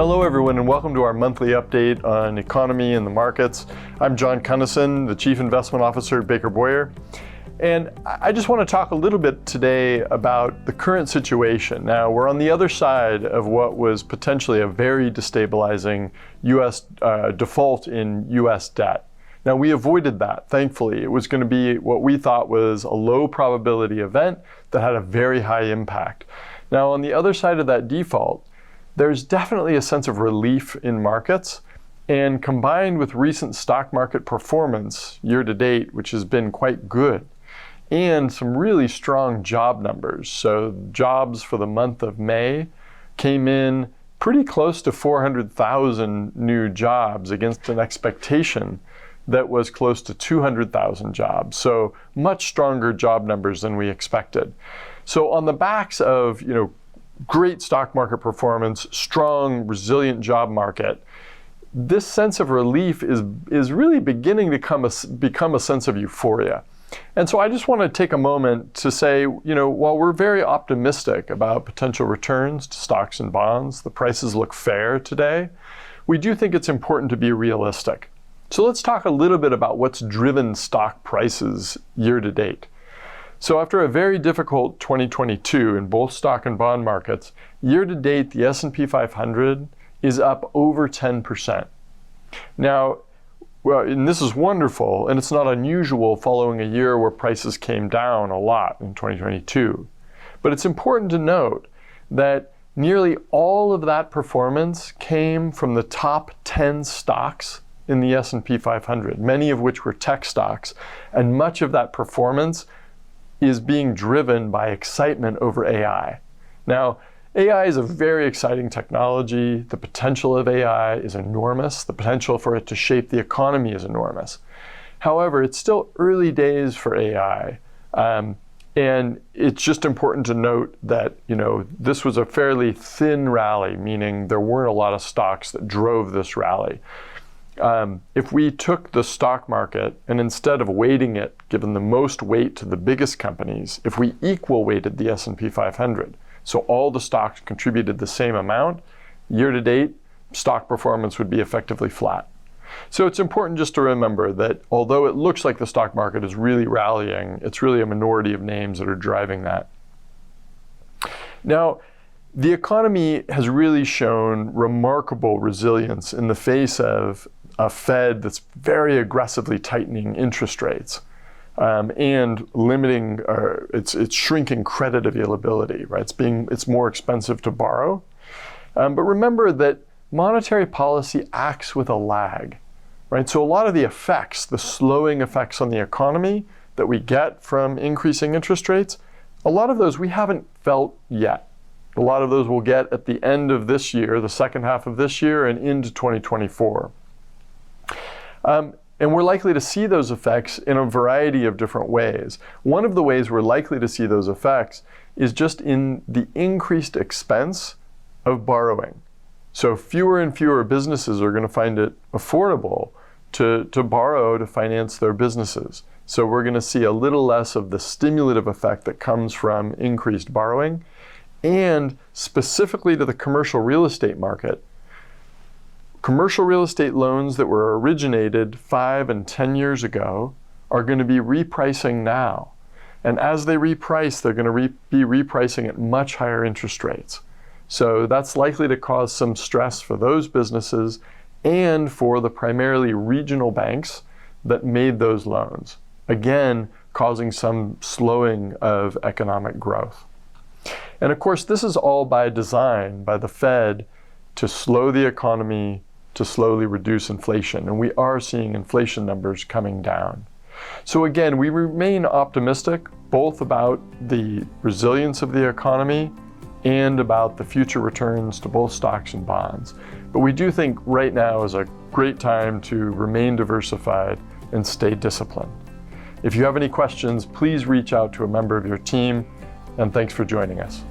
Hello everyone, and welcome to our monthly update on economy and the markets. I'm John Cunnison, the Chief Investment Officer at Baker Boyer. And I just want to talk a little bit today about the current situation. Now, we're on the other side of what was potentially a very destabilizing U.S. Default in U.S. debt. Now, we avoided that, thankfully. It was going to be what we thought was a low probability event that had a very high impact. Now, on the other side of that default, there's definitely a sense of relief in markets, and combined with recent stock market performance year to date, which has been quite good, and some really strong job numbers. So jobs for the month of May came in pretty close to 400,000 new jobs against an expectation that was close to 200,000 jobs. So much stronger job numbers than we expected. So on the backs of, great stock market performance, strong, resilient job market, this sense of relief is really beginning to become a sense of euphoria. And so I just want to take a moment to say, while we're very optimistic about potential returns to stocks and bonds, the prices look fair today, we do think it's important to be realistic. So let's talk a little bit about what's driven stock prices year to date. So after a very difficult 2022 in both stock and bond markets, year to date, the S&P 500 is up over 10%. Now, and this is wonderful, and it's not unusual following a year where prices came down a lot in 2022. But it's important to note that nearly all of that performance came from the top 10 stocks in the S&P 500, many of which were tech stocks, and much of that performance is being driven by excitement over AI. Now, AI is a very exciting technology. The potential of AI is enormous. The potential for it to shape the economy is enormous. However, it's still early days for AI. And it's just important to note that, this was a fairly thin rally, meaning there weren't a lot of stocks that drove this rally. If we took the stock market and instead of weighting it, given the most weight to the biggest companies, if we equal weighted the S&P 500, so all the stocks contributed the same amount, year to date, stock performance would be effectively flat. So it's important just to remember that although it looks like the stock market is really rallying, it's really a minority of names that are driving that. Now, the economy has really shown remarkable resilience in the face of a Fed that's very aggressively tightening interest rates and limiting, it's shrinking credit availability, right? It's more expensive to borrow. But remember that monetary policy acts with a lag, right? So a lot of the effects, the slowing effects on the economy that we get from increasing interest rates, a lot of those we haven't felt yet. A lot of those we'll get at the end of this year, the second half of this year, and into 2024. And we're likely to see those effects in a variety of different ways. One of the ways we're likely to see those effects is just in the increased expense of borrowing. So fewer and fewer businesses are going to find it affordable to borrow to finance their businesses. So we're going to see a little less of the stimulative effect that comes from increased borrowing. And specifically to the commercial real estate market, commercial real estate loans that were originated 5 and 10 years ago are going to be repricing now. And as they reprice, they're going to be repricing at much higher interest rates. So that's likely to cause some stress for those businesses and for the primarily regional banks that made those loans. Again, causing some slowing of economic growth. And of course, this is all by design by the Fed to slow the economy, to slowly reduce inflation. And we are seeing inflation numbers coming down. So again, we remain optimistic both about the resilience of the economy and about the future returns to both stocks and bonds. But we do think right now is a great time to remain diversified and stay disciplined. If you have any questions, please reach out to a member of your team, and thanks for joining us.